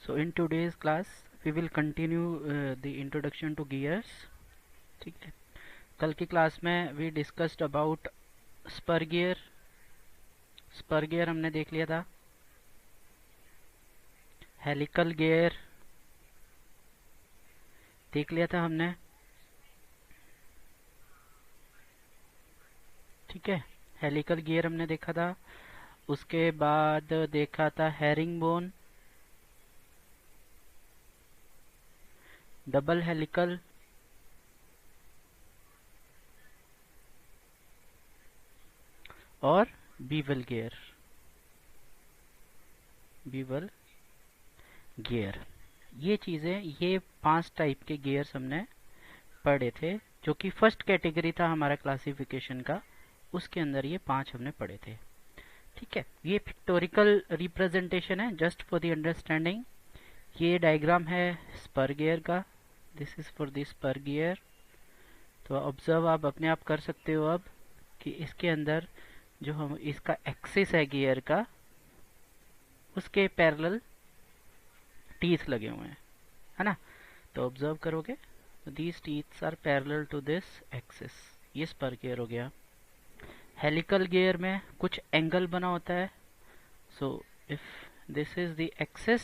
So in today's class we will continue the introduction to gears. ठीक है, कल की क्लास में we discussed about spur gear. Spur gear हमने देख लिया था, हेलिकल गियर देख लिया था हमने, ठीक है। हेलिकल गियर हमने देखा था, उसके बाद देखा था हेरिंग बोन, डबल हेलिकल, और बीवल गियर। बीवल गियर, ये चीजें, ये 5 टाइप के गियर्स हमने पढ़े थे, जो कि फर्स्ट कैटेगरी था हमारा क्लासिफिकेशन का, उसके अंदर ये 5 हमने पढ़े थे, ठीक है। ये पिक्टोरिकल रिप्रेजेंटेशन है जस्ट फॉर द अंडरस्टैंडिंग। ये डायग्राम है स्पर गियर का, this is for the spur gear. तो ऑब्जर्व आप अपने आप कर सकते हो अब कि इसके अंदर जो हम इसका एक्सिस है गियर का, उसके पैरेलल टीथ लगे हुए हैं, है ना। तो ऑब्जर्व करोगे, these teeths are parallel to this axis. ये स्पर गियर हो गया। हेलिकल गियर में कुछ एंगल बना होता है, so if this is the axis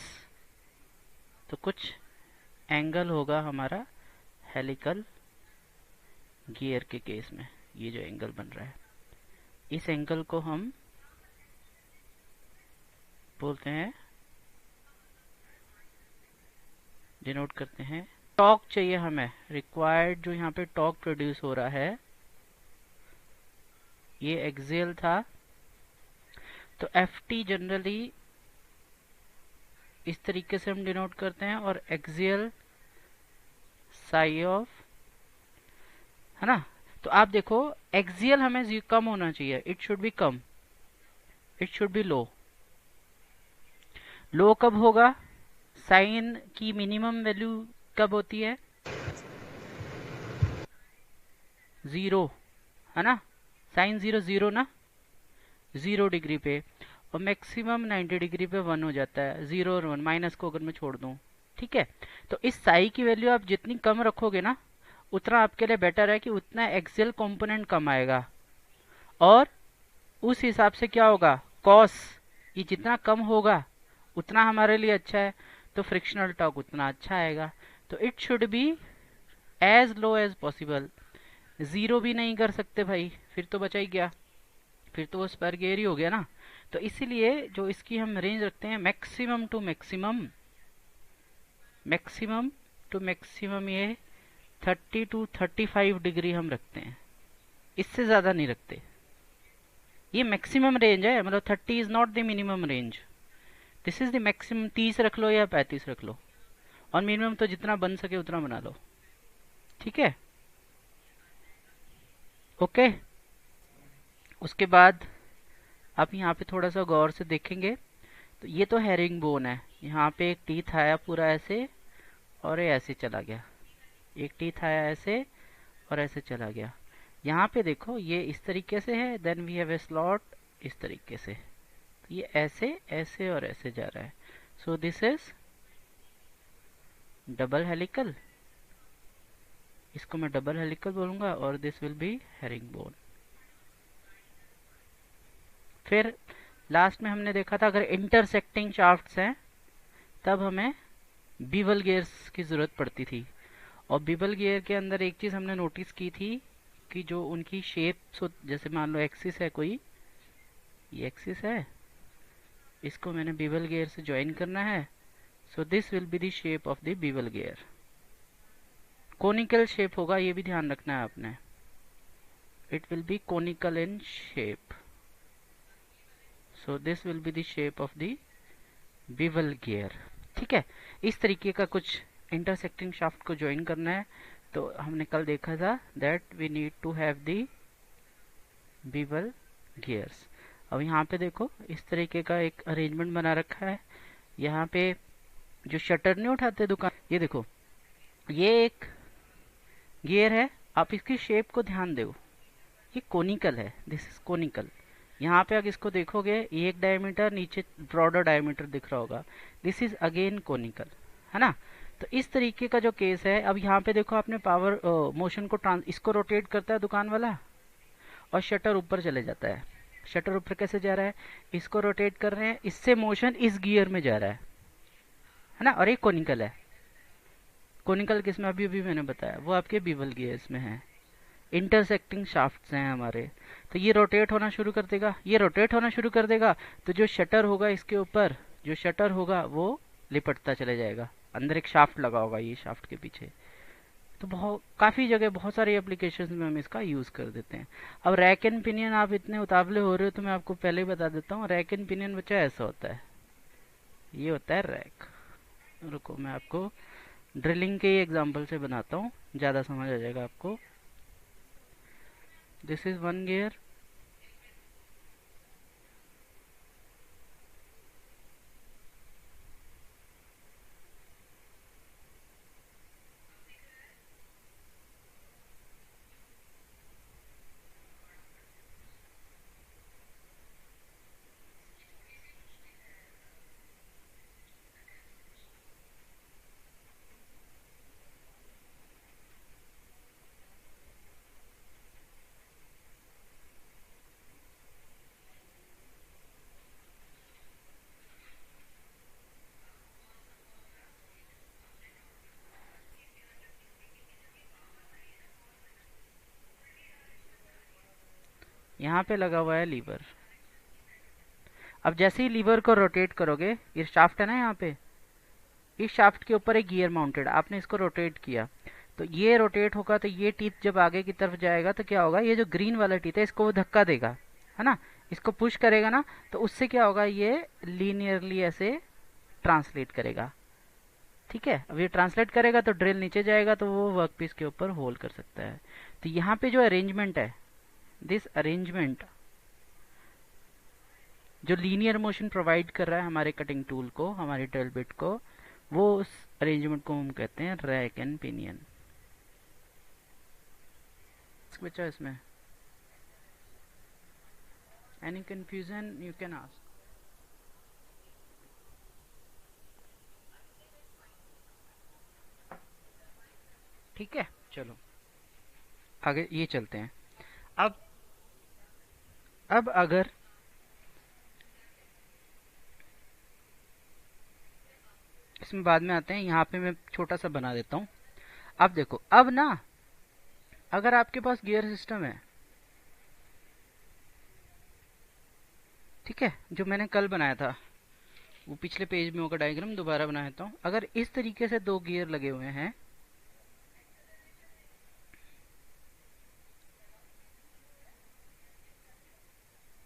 तो कुछ एंगल होगा हमारा हेलिकल गियर के केस में। ये जो एंगल बन रहा है, इस एंगल को हम बोलते हैं, डिनोट करते हैं, टॉर्क चाहिए हमें, रिक्वायर्ड जो यहाँ पे टॉर्क प्रोड्यूस हो रहा है, ये एक्सियल था। तो Ft जनरली इस तरीके से हम डिनोट करते हैं, और एक्सियल साई ऑफ, है ना। तो आप देखो, एक्सियल हमें कम होना चाहिए, इट शुड बी कम, it should be low. Low कब होगा? साइन की मिनिमम वैल्यू कब होती है? 0, है ना। साइन 0 0 ना, 0 डिग्री पे, और मैक्सिमम 90 डिग्री पे 1 हो जाता है। 0 और 1 माइनस को अगर मैं छोड़ दूं, ठीक है। तो इस साई की वैल्यू आप जितनी कम रखोगे ना, उतना आपके लिए बेटर है, कि उतना एक्सियल कंपोनेंट कम आएगा, और उस हिसाब से क्या होगा, कॉस ये जितना कम होगा उतना हमारे लिए अच्छा है, तो फ्रिक्शनल टॉर्क उतना अच्छा आएगा। तो it should be as low as possible. 0 भी नहीं कर सकते भाई, फिर तो बचा ही गया, फिर तो वो स्पर गियर ही हो गया ना। तो इसीलिए जो इसकी हम रेंज रखते हैं, maximum to maximum, maximum to maximum ये 30 टू 35 डिग्री हम रखते हैं, इससे ज्यादा नहीं रखते। ये मैक्सिमम रेंज है, मतलब 30 is not the minimum range, this is the maximum. 30 रख लो या 35 रख लो, और मिनिमम तो जितना बन सके उतना बना लो, ठीक है, ओके। उसके बाद आप यहाँ पे थोड़ा सा गौर से देखेंगे, तो ये तो हेरिंग बोन है, यहाँ पे एक टीथ आया पूरा ऐसे, और ये ऐसे चला गया, एक टीथ आया ऐसे और ऐसे चला गया। यहाँ पे देखो, ये इस तरीके से है, then we have a slot इस तरीके से, ये ऐसे ऐसे और ऐसे जा रहा है। So this is double helical, इसको मैं डबल हेलिकल बोलूंगा, और this will B herring bone. फिर लास्ट में हमने देखा था, अगर इंटरसेक्टिंग शाफ्ट्स हैं तब हमें बीवल गियर्स की जरूरत पड़ती थी। और बीवल गियर के अंदर एक चीज हमने नोटिस की थी, कि जो उनकी शेप, जैसे मान लो एक्सिस है कोई, ये एक्सिस है, इसको मैंने बीवल गियर से ज्वाइन करना है, so this will be the shape of the bevel gear. Conical shape होगा, ये भी ध्यान रखना है आपने, it will be conical in shape, so this will be the shape of the bevel gear, ठीक है। इस तरीके का कुछ इंटरसेक्टिंग शाफ्ट को ज्वाइन करना है। तो हमने कल देखा था that we need to have the bevel gears. अब यहाँ पे देखो, इस तरीके का एक अरेंजमेंट बना रखा है। यहाँ पे जो शटर नहीं उठाते दुकान, ये देखो, ये एक गियर है, आप इसकी शेप को ध्यान दो, ये कोनिकल है, दिस इज कोनिकल, यहाँ पे अगर इसको देखोगे ये एक डायमीटर, नीचे ब्रॉडर डायमीटर दिख रहा होगा, दिस इज अगेन कोनिकल, है ना। तो इस तरीके का जो केस है, अब यहाँ पे देखो आपने पावर मोशन को इसको रोटेट करता है दुकान वाला और शटर ऊपर चले जाता है। शटर ऊपर कैसे जा रहा है, इसको रोटेट कर रहे हैं, इससे मोशन इस गियर में जा रहा है ना, और एक कोनिकल है। कोनिकल किसमें, अभी अभी मैंने बताया, वो आपके बीवल गियर्स में है, इंटरसेक्टिंग शाफ्ट्स हैं हमारे। तो ये रोटेट होना शुरू कर देगा, ये रोटेट होना शुरू कर देगा, तो जो शटर होगा इसके ऊपर, जो शटर होगा वो लिपटता चले जाएगा, अंदर एक शाफ्ट लगा होगा ये शाफ्ट के पीछे। तो बहुत काफ़ी जगह बहुत सारी एप्लीकेशंस में हम इसका यूज़ कर देते हैं। अब रैक एंड पिनियन, आप इतने उतावले हो रहे हो तो मैं आपको पहले ही बता देता हूँ, रैक एंड पिनियन बच्चा ऐसा होता है, ये होता है रैक। रुको मैं आपको ड्रिलिंग के एग्जांपल से बनाता हूँ, ज़्यादा समझ आ जाएगा आपको। दिस इज वन गियर, यहाँ पे लगा हुआ है लीवर। अब जैसे ही लीवर को रोटेट करोगे, ये शाफ्ट है ना यहाँ पे, इस शाफ्ट के ऊपर एक गियर माउंटेड, आपने इसको रोटेट किया तो ये रोटेट होगा, तो ये टीथ जब आगे की तरफ जाएगा तो क्या होगा, ये जो ग्रीन वाला टीथ है इसको वो धक्का देगा, है ना, इसको पुश करेगा ना, तो उससे क्या होगा, ये लीनियरली ऐसे ट्रांसलेट करेगा। ठीक है, अब ये ट्रांसलेट करेगा तो ड्रिल नीचे जाएगा, तो वो वर्कपीस के ऊपर होल कर सकता है। तो यहाँ पे जो अरेंजमेंट है, दिस अरेंजमेंट जो लीनियर मोशन प्रोवाइड कर रहा है हमारे कटिंग टूल को, हमारे ड्रिल बिट को, वो उस अरेंजमेंट को हम कहते हैं रैक एंड पिनियन। बच्चा इसमें any confusion you can ask. ठीक है, चलो आगे ये चलते हैं। अब अगर इसमें बाद में आते हैं, यहाँ पे मैं छोटा सा बना देता हूँ। अब देखो, अब ना अगर आपके पास गियर सिस्टम है, ठीक है, जो मैंने कल बनाया था, वो पिछले पेज में होगा डायग्राम, दोबारा बना देता हूँ। अगर इस तरीके से दो गियर लगे हुए हैं,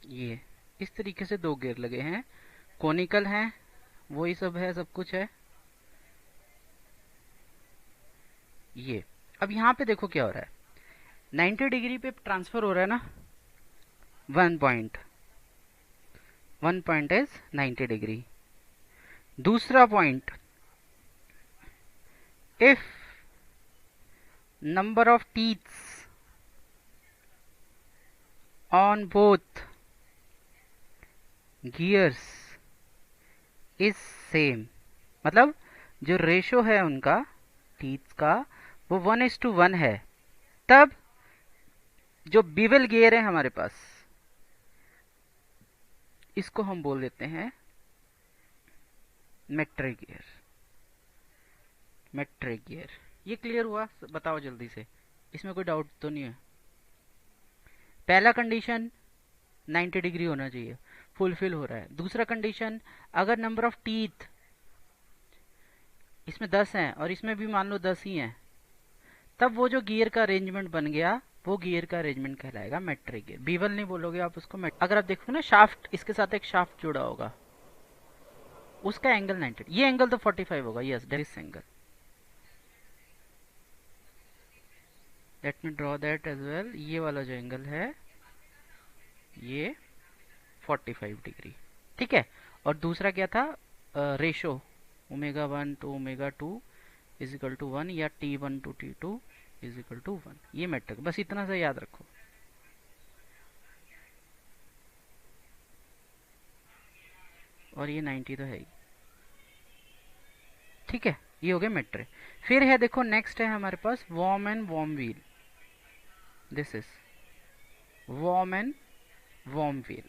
ये इस तरीके से दो गियर लगे हैं, कोनिकल हैं, वही सब है, सब कुछ है ये। अब यहाँ पे देखो क्या हो रहा है, 90 डिग्री पे ट्रांसफर हो रहा है ना, वन पॉइंट इज 90 डिग्री। दूसरा point, if number of teeths on both gears is same, मतलब जो रेशो है उनका टीथ का वो 1:1 है, तब जो बिवल गियर है हमारे पास, इसको हम बोल देते हैं मेट्रिक गियर। मेट्रिक गियर, ये क्लियर हुआ, बताओ जल्दी से, इसमें कोई डाउट तो नहीं है। पहला कंडीशन 90 डिग्री होना चाहिए, फुलफिल हो रहा है। दूसरा कंडीशन, अगर नंबर ऑफ टीथ इसमें 10 हैं और इसमें भी मान लो 10 ही हैं, तब वो जो गियर का अरेंजमेंट बन गया वो गियर का अरेंजमेंट कहलाएगा मेट्रिक गियर। बीवल नहीं बोलोगे आप उसको। अगर आप देखोगे ना, शाफ्ट, इसके साथ एक शाफ्ट जुड़ा होगा, उसका एंगल 90, ये एंगल तो 45 होगा, yes this angle, let me draw that as well. ये वाला जो एंगल है ये 45 डिग्री, ठीक है। और दूसरा क्या था, ratio ω1 to ω2 is equal to 1, या T1 to T2 is equal to 1, ये मेट्रिक, बस इतना सा याद रखो। और ये 90 तो है ही। ठीक है, ये हो गया मिड ट्रे। फिर है देखो नेक्स्ट है हमारे पास worm and worm wheel. This is worm and worm wheel.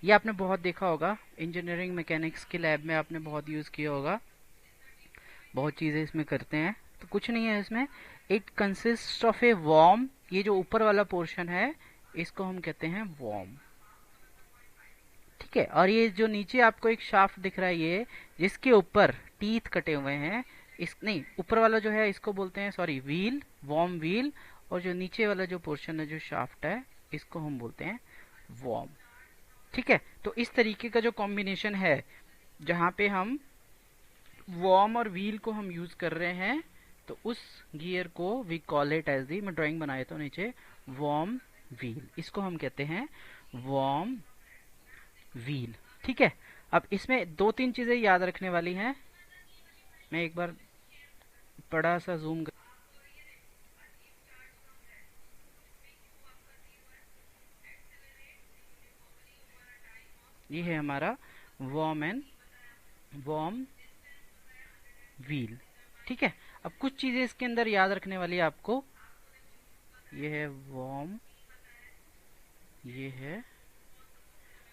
ये आपने बहुत देखा होगा इंजीनियरिंग मैकेनिक्स के लैब में, आपने बहुत यूज किया होगा, बहुत चीजें इसमें करते हैं। तो कुछ नहीं है इसमें, it consist of a worm, ये जो ऊपर वाला पोर्शन है इसको हम कहते हैं वॉर्म। ठीक है, और ये जो नीचे आपको एक शाफ्ट दिख रहा है ये, जिसके ऊपर टीथ कटे हुए हैं, इस नहीं ऊपर वाला जो है इसको बोलते हैं, सॉरी, व्हील, वॉर्म व्हील। और जो नीचे वाला जो पोर्शन है, जो शाफ्ट है, इसको हम बोलते हैं वॉर्म। ठीक है, तो इस तरीके का जो कॉम्बिनेशन है जहां पे हम वॉर्म और व्हील को हम यूज कर रहे हैं, तो उस गियर को we call it as the, मैं ड्राइंग बनाया तो नीचे, वॉर्म व्हील। इसको हम कहते हैं वॉर्म व्हील। ठीक है, अब इसमें दो तीन चीजें याद रखने वाली हैं। मैं एक बार बड़ा सा जूम ये है हमारा वॉर्म एंड वॉर्म व्हील। ठीक है, अब कुछ चीजें इसके अंदर याद रखने वाली है आपको। ये है वॉर्म, ये है,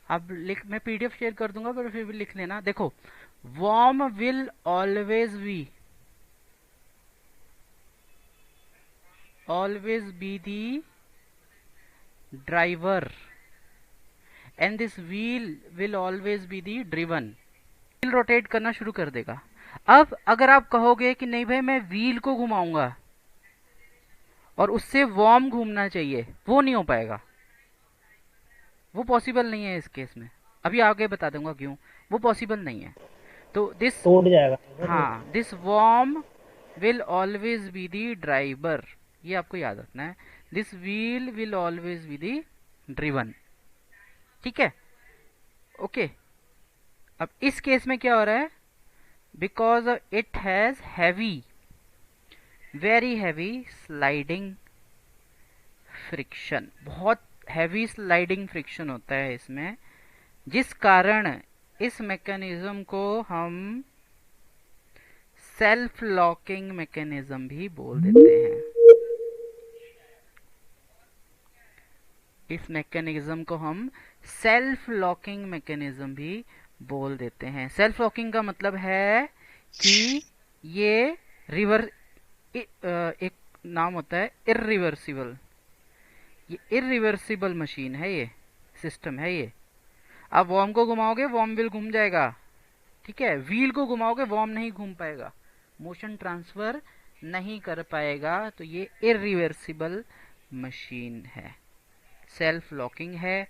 अब लिख, मैं पीडीएफ शेयर कर दूंगा पर फिर भी लिख लेना। देखो, worm will always be the driver and this wheel will always be the driven. Wheel rotate करना शुरू कर देगा। अब अगर आप कहोगे कि नहीं भाई मैं व्हील को घुमाऊंगा और उससे वॉर्म घूमना चाहिए, वो नहीं हो पाएगा, वो पॉसिबल नहीं है इस केस में। अभी आगे बता दूंगा क्यों वो पॉसिबल नहीं है। तो दिस टूट जाएगा। हाँ, this worm will always be the driver, ये आपको याद रखना है। This wheel will always be the driven. ठीक है, ओके। अब इस केस में क्या हो रहा है, because it has heavy, very heavy sliding friction, बहुत हैवी स्लाइडिंग फ्रिक्शन होता है इसमें, जिस कारण इस मैकेनिज्म को हम सेल्फ लॉकिंग मैकेनिज्म भी बोल देते हैं। इस मैकेनिज्म को हम सेल्फ लॉकिंग मैकेनिज्म भी बोल देते हैं। सेल्फ लॉकिंग का मतलब है कि ये एक नाम होता है इरिवर्सिबल, ये इरिवर्सिबल मशीन है, ये सिस्टम है ये। आप वॉर्म को घुमाओगे वॉर्म व्हील घूम जाएगा, ठीक है, व्हील को घुमाओगे वॉर्म नहीं घूम पाएगा, मोशन ट्रांसफर नहीं कर पाएगा। तो ये इरिवर्सिबल मशीन है, सेल्फ लॉकिंग है,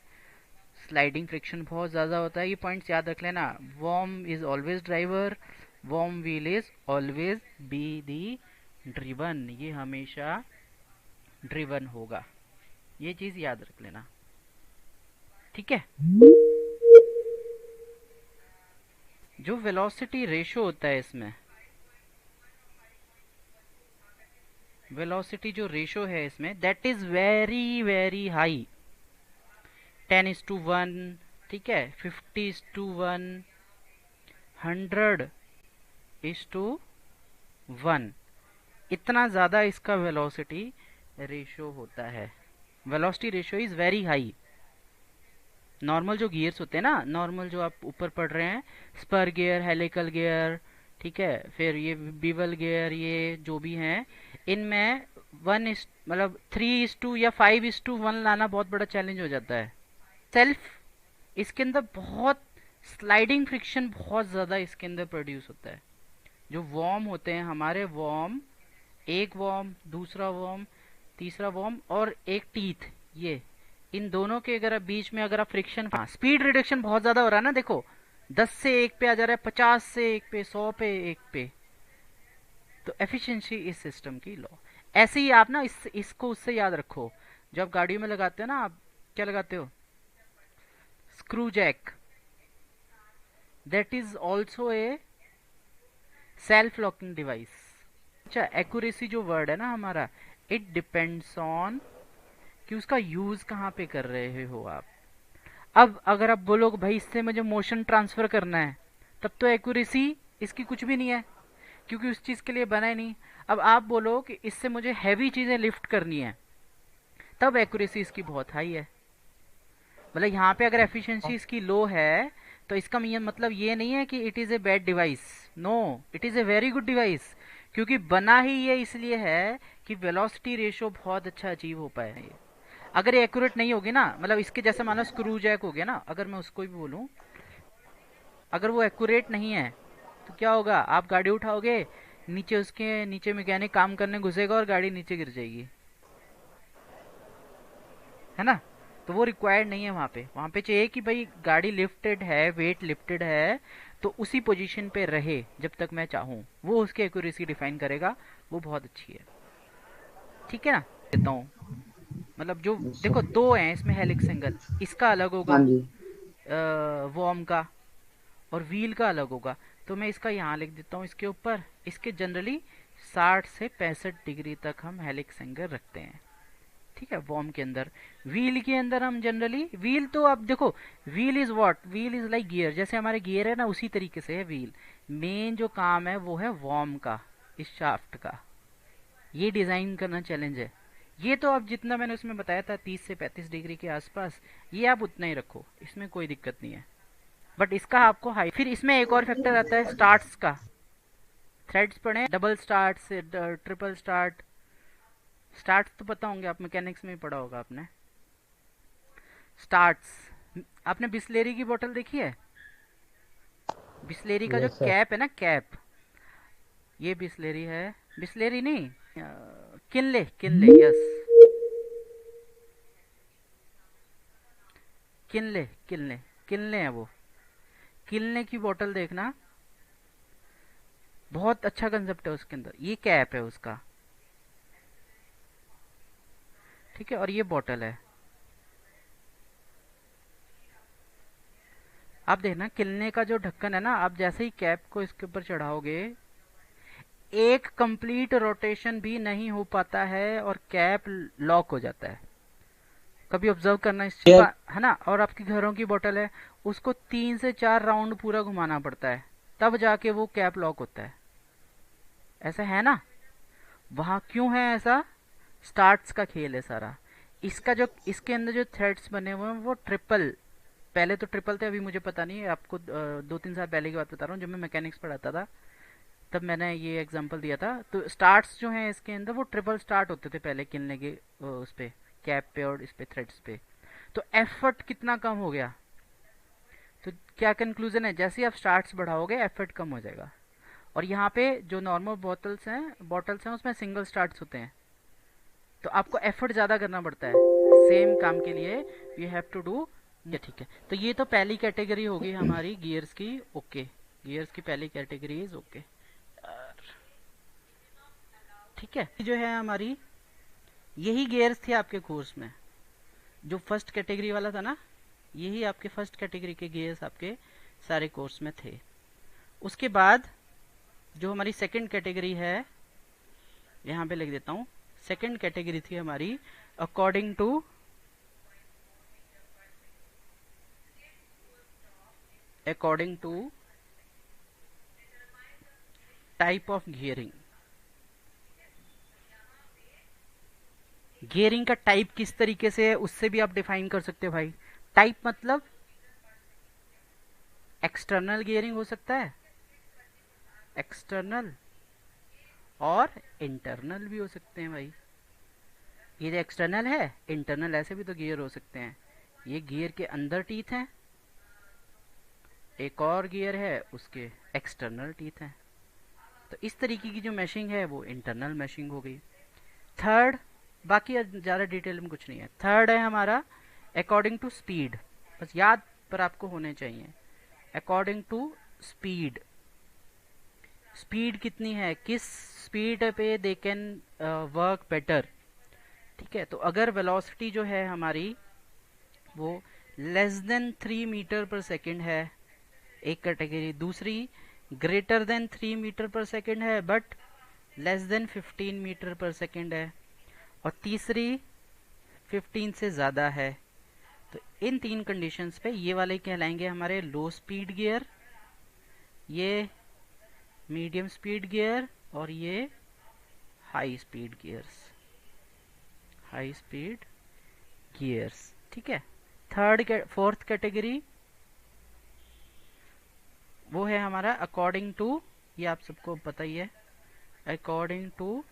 स्लाइडिंग फ्रिक्शन बहुत ज्यादा होता है। ये पॉइंट्स याद रख लेना। Worm is always driver, warm wheel is always be the driven, ये हमेशा ड्रिवन होगा, ये चीज याद रख लेना। ठीक है, जो वेलोसिटी रेशो होता है इसमें, वेलोसिटी जो रेशो है इसमें, that is very very high, 10:1, ठीक है, 50:1, 100:1, इतना ज्यादा इसका वेलोसिटी रेशो होता है। Velocity ratio is very high. Normal जो गियर्स होते हैं ना, नॉर्मल जो आप ऊपर पढ़ रहे हैं, स्पर गियर, हेलिकल गियर, ठीक है, फिर ये बीवल गियर, ये जो भी हैं, इनमें मतलब 3:2 या 5:1 लाना बहुत बड़ा चैलेंज हो जाता है। सेल्फ, इसके अंदर बहुत स्लाइडिंग फ्रिक्शन बहुत ज्यादा इसके अंदर प्रोड्यूस होता है। जो वॉर्म होते हैं हमारे, वॉर्म, एक वॉर्म, दूसरा वॉर्म, तीसरा वॉर्म और एक टीथ, ये इन दोनों के अगर बीच में अगर आप फ्रिक्शन, हाँ, स्पीड रिडक्शन बहुत ज्यादा हो रहा है ना, देखो 10 से 1 पे आ जा रहा है, 50 से 1 पे, 100 पे 1 पे, तो एफिशिएंसी इस सिस्टम की लॉ। ऐसे ही आप ना इसको उससे याद रखो, जब गाड़ियों में लगाते हो ना, आप क्या लगाते हो, screw jack, that is also a self locking device. अच्छा, एक्यूरेसी जो वर्ड है ना हमारा, इट डिपेंड्स ऑन कि उसका यूज कहाँ पे कर रहे हो आप। अब अगर आप बोलो भाई इससे मुझे मोशन ट्रांसफर करना है, तब तो एक्यूरेसी इसकी कुछ भी नहीं है, क्योंकि उस चीज़ के लिए बना ही नहीं। अब आप बोलो कि इससे मुझे हैवी चीज़ें लिफ्ट करनी है, तब एक्यूरेसी इसकी बहुत हाई है। मतलब यहाँ पे अगर एफिशिएंसी इसकी लो है तो इसका मतलब ये नहीं है कि it is a bad device. No, it is a very good device, क्योंकि बना ही ये इसलिए है कि वेलोसिटी रेशियो बहुत अच्छा अचीव हो पाए ये। अगर ये एक्यूरेट नहीं होगी ना, मतलब इसके जैसे मानो स्क्रू जैक हो गया ना, अगर मैं उसको भी बोलूँ, अगर वो एक्यूरेट नहीं है तो क्या होगा, आप गाड़ी उठाओगे, नीचे उसके नीचे मैकेनिक काम करने घुसेगा और गाड़ी नीचे गिर जाएगी, है ना। तो वो रिक्वायर्ड नहीं है वहाँ पे चाहिए कि भाई गाड़ी लिफ्टेड है, वेट लिफ्टेड है, तो उसी पोजीशन पे रहे जब तक मैं चाहूँ, वो उसकी एक्यूरेसी डिफाइन करेगा, वो बहुत अच्छी है। ठीक है ना, देता हूँ। मतलब जो अच्छा। देखो दो हैं इसमें हेलिक्स एंगल, इसका अलग हाँ होगा जी। वॉर्म का, और व्हील का अलग होगा। तो मैं इसका यहाँ लिख देता हूँ इसके ऊपर, इसके जनरली 60 से 65 डिग्री तक हम हेलिक्स एंगल रखते हैं। ठीक है, वॉर्म के अंदर। व्हील के अंदर हम जनरली, व्हील तो आप देखो, wheel is what, wheel is like gear, जैसे हमारे गियर है ना उसी तरीके से है व्हील। मेन जो काम है वो है वॉर्म का, इस शाफ्ट का। ये डिजाइन करना चैलेंज है। ये तो आप जितना मैंने उसमें बताया था 30 से 35 डिग्री के आसपास, ये आप उतना ही रखो, इसमें कोई दिक्कत नहीं है। बट इसका आपको हाई, फिर इसमें एक और फैक्टर आता है स्टार्ट्स का। थ्रेड्स पढ़े, डबल स्टार्ट से ट्रिपल स्टार्ट। स्टार्ट तो पता होंगे, आप मैकेनिक्स में ही पढ़ा होगा आपने स्टार्ट्स। आपने बिस्लेरी की बोतल देखी है, बिस्लेरी का जो यस सर। कैप है ना, कैप, ये बिस्लेरी है, बिस्लेरी नहीं, Kinley, Kinley, yes, Kinley, Kinley, Kinley है वो। किनले की बोतल देखना, बहुत अच्छा कंसेप्ट है उसके अंदर, ये कैप है उसका। ठीक है, और ये बोतल है। आप देखना किलने का जो ढक्कन है ना, आप जैसे ही कैप को इसके ऊपर चढ़ाओगे, एक कंप्लीट रोटेशन भी नहीं हो पाता है और कैप लॉक हो जाता है। कभी ऑब्जर्व करना इस चीज ये का, है ना। और आपकी घरों की बोतल है, उसको 3 से 4 राउंड पूरा घुमाना पड़ता है, तब जाके वो कैप लॉक होता है। ऐसा है ना, वहां क्यों है ऐसा, स्टार्ट्स का खेल है सारा। इसका जो इसके अंदर जो थ्रेड्स बने हुए हैं वो ट्रिपल, पहले तो ट्रिपल थे, अभी मुझे पता नहीं है, आपको 2-3 साल पहले की बात बता रहा हूँ, जब मैं मैकेनिक्स पढ़ाता था तब मैंने ये एग्जांपल दिया था। तो स्टार्ट्स जो हैं इसके अंदर वो ट्रिपल स्टार्ट होते थे पहले किलने के उस पे, कैप पे और इस पे थ्रेड्स पे। तो एफर्ट कितना कम हो गया। तो क्या कंक्लूजन है, जैसे ही आप स्टार्ट्स बढ़ाओगे एफर्ट कम हो जाएगा। और यहाँ पे जो नॉर्मल बॉटल्स हैं उसमें सिंगल स्टार्ट्स होते हैं, तो आपको एफर्ट ज़्यादा करना पड़ता है सेम काम के लिए, यू हैव टू डू। ये ठीक है, तो ये तो पहली कैटेगरी होगी हमारी गियर्स की, ओके। गियर्स की पहली कैटेगरी इज ओके। ठीक है, जो है हमारी, यही गियर्स थे आपके कोर्स में, जो फर्स्ट कैटेगरी वाला था ना, यही आपके फर्स्ट कैटेगरी के गियर्स आपके सारे कोर्स में थे। उसके बाद जो हमारी सेकंड कैटेगरी है, यहाँ पे लिख देता हूँ, सेकंड कैटेगरी थी हमारी according to, according to type of gearing. Gearing का टाइप किस तरीके से है उससे भी आप डिफाइन कर सकते हो भाई। टाइप मतलब एक्सटर्नल गियरिंग हो सकता है, एक्सटर्नल, और इंटरनल भी हो सकते हैं भाई। ये जो एक्सटर्नल है, इंटरनल, ऐसे भी तो गियर हो सकते हैं। ये गियर के अंदर टीथ हैं, एक और गियर है उसके एक्सटर्नल टीथ हैं। तो इस तरीके की जो मैशिंग है वो इंटरनल मैशिंग हो गई। थर्ड, बाकी ज़्यादा डिटेल में कुछ नहीं है। थर्ड है हमारा अकॉर्डिंग टू स्पीड, बस याद पर आपको होने चाहिए, अकॉर्डिंग टू स्पीड। स्पीड कितनी है, किस स्पीड पे दे कैन वर्क बेटर। ठीक है, तो अगर वेलोसिटी जो है हमारी वो लेस देन 3 मीटर पर सेकेंड है, एक कैटेगरी। दूसरी ग्रेटर देन 3 मीटर पर सेकेंड है बट लेस देन 15 मीटर पर सेकेंड है, और तीसरी 15 से ज़्यादा है। तो इन तीन कंडीशंस पे ये वाले कहलाएंगे हमारे लो स्पीड गियर, ये मीडियम स्पीड गियर और ये high speed gears, high speed gears. ठीक है। फोर्थ कैटेगरी वो है हमारा अकॉर्डिंग टू, ये आप सबको पता ही है, according to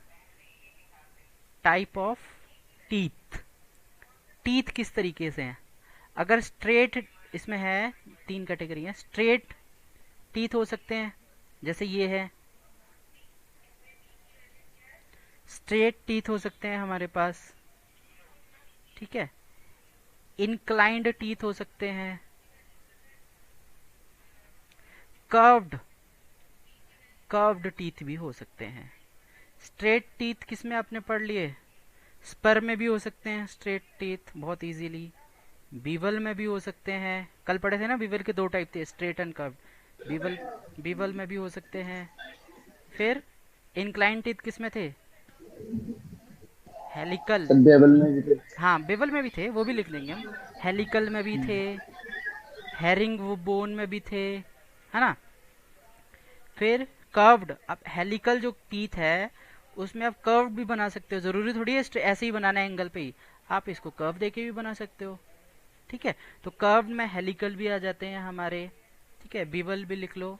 type of teeth. Teeth किस तरीके से हैं? अगर स्ट्रेट, इसमें है 3 कैटेगरी है। स्ट्रेट टीथ हो सकते हैं, जैसे ये है, स्ट्रेट टीथ हो सकते हैं हमारे पास। ठीक है। इंक्लाइंड टीथ हो सकते हैं, कर्व्ड टीथ भी हो सकते हैं। स्ट्रेट टीथ किसमें आपने पढ़ लिए? स्पर में भी हो सकते हैं स्ट्रेट टीथ बहुत इजीली। बीवल में भी हो सकते हैं, कल पढ़े थे ना बीवल के 2 टाइप थे, स्ट्रेट एंड कर्व्ड। बीवल में भी हो सकते हैं। फिर इंक्लाइन टीथ किसमें थे? हेलिकल। बेबल में भी थे। हाँ बेवल में भी थे, वो भी लिख लेंगे हम। हेलिकल में भी थे, हेरिंग बोन में भी थे, है ना। फिर कर्व्ड, अब हेलिकल जो टीथ है उसमें आप कर्व्ड भी बना सकते हो, जरूरी थोड़ी है ऐसे ही बनाना है एंगल पे ही, आप इसको कर्व देके भी बना सकते हो। ठीक है। तो कर्व्ड में हेलिकल भी आ जाते हैं हमारे। ठीक है। बीवल भी लिख लो,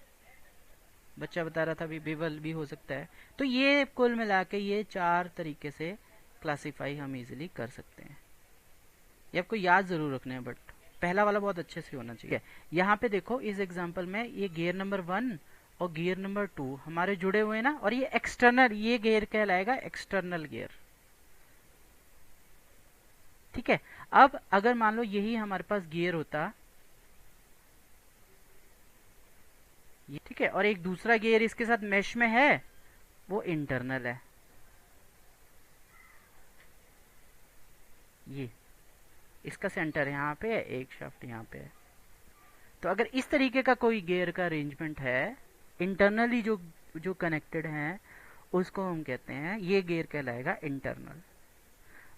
बच्चा बता रहा था भी बीवल भी हो सकता है। तो ये कुल मिला के ये 4 तरीके से क्लासिफाई हम इजीली कर सकते हैं। ये आपको याद जरूर रखना है, बट पहला वाला बहुत अच्छे से होना चाहिए। यहाँ पे देखो इस एग्जांपल में ये गियर नंबर 1 और गियर नंबर 2 हमारे जुड़े हुए हैं ना, और ये एक्सटर्नल, ये गियर कहलाएगा एक्सटर्नल गियर। ठीक है। अब अगर मान लो यही हमारे पास गियर होता, ये ठीक है, और एक दूसरा गियर इसके साथ मेश में है, वो इंटरनल है, ये इसका सेंटर यहाँ पे है, एक शाफ्ट यहाँ पे है। तो अगर इस तरीके का कोई गियर का अरेंजमेंट है, इंटरनली जो जो कनेक्टेड है, उसको हम कहते हैं, ये गियर कहलाएगा इंटरनल।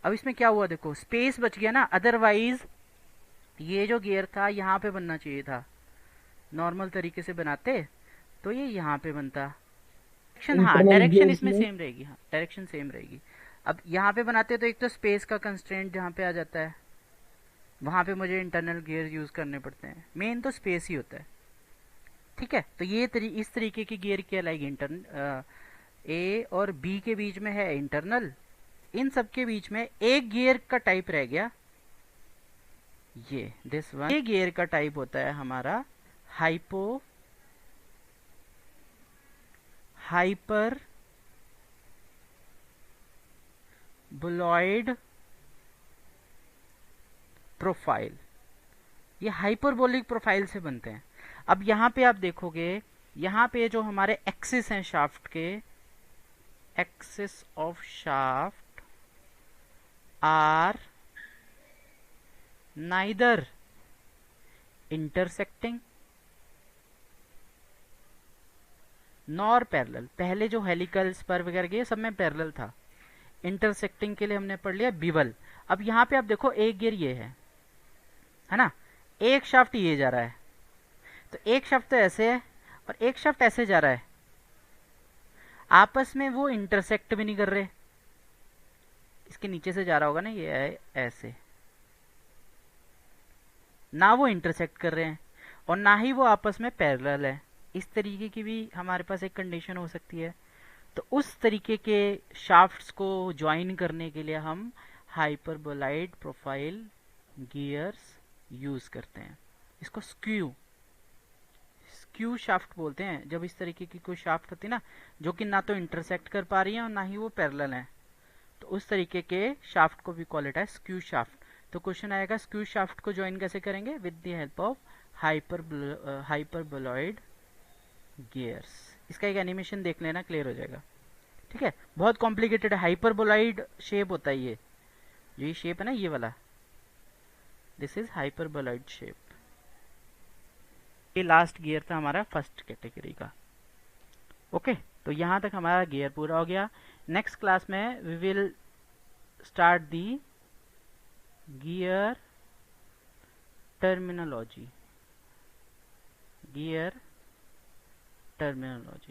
अब इसमें क्या हुआ देखो, स्पेस बच गया ना, अदरवाइज ये जो गियर था यहाँ पे बनना चाहिए था, नॉर्मल तरीके से बनाते तो ये यहाँ पे बनता। डायरेक्शन, हाँ इंटरनल डायरेक्शन गियर्स इसमें में सेम रहेगी, हाँ डायरेक्शन सेम रहेगी। अब यहाँ पे बनाते तो एक तो स्पेस का कंस्ट्रेंट जहाँ पे आ जाता है, वहां पे मुझे इंटरनल गियर यूज करने पड़ते हैं, मेन तो स्पेस ही होता है। ठीक है। तो ये इस तरीके की गियर कहलाएगी इंटरनल। ए और बी के बीच में है इंटरनल, इन सब के बीच में एक गियर का टाइप रह गया, ये दिस वन। ये गियर का टाइप होता है हमारा हाइपर बोलॉइड प्रोफाइल। ये हाइपरबोलिक प्रोफाइल से बनते हैं। अब यहाँ पे आप देखोगे, यहाँ पे जो हमारे एक्सिस हैं शाफ्ट के, axis of shaft are neither intersecting nor parallel. पहले जो हेलिकल स्पर वगैरह के सब में पैरेलल था, इंटरसेक्टिंग के लिए हमने पढ़ लिया बिवल। अब यहाँ पे आप देखो एक गियर ये है ना, एक शाफ्ट ये जा रहा है, तो एक शाफ्ट तो ऐसे है और एक शाफ्ट ऐसे जा रहा है, आपस में वो इंटरसेक्ट भी नहीं कर रहे। इसके नीचे से जा रहा होगा ना, ये है ऐसे, ना वो इंटरसेक्ट कर रहे हैं और ना ही वो आपस में पैरेलल है। इस तरीके की भी हमारे पास एक कंडीशन हो सकती है। तो उस तरीके के शाफ्ट्स को ज्वाइन करने के लिए हम हाइपरबोलाइड प्रोफाइल गियर्स यूज करते हैं। इसको स्क्यू शाफ्ट बोलते हैं, जब इस तरीके की कोई शाफ्ट होती है ना, जो कि ना तो इंटरसेक्ट कर पा रही है और ना ही वो पैरेलल है, तो उस तरीके के शाफ्ट को भी कॉल इट है स्क्यू शाफ्ट। तो क्वेश्चन आएगा स्क्यू शाफ्ट को ज्वाइन कैसे करेंगे? With the help of hyperboloid gears. इसका एक एनिमेशन देख लेना, क्लियर हो जाएगा। ठीक है। बहुत कॉम्प्लिकेटेड है, हाइपरबोलॉइड शेप होता है ये, जो ये शेप है ना ये वाला, दिस इज हाइपरबोलॉइड शेप। ये लास्ट गियर था हमारा फर्स्ट कैटेगरी का। ओके। तो यहां तक हमारा गियर पूरा हो गया। नेक्स्ट क्लास में we will start the gear terminology, gear terminology.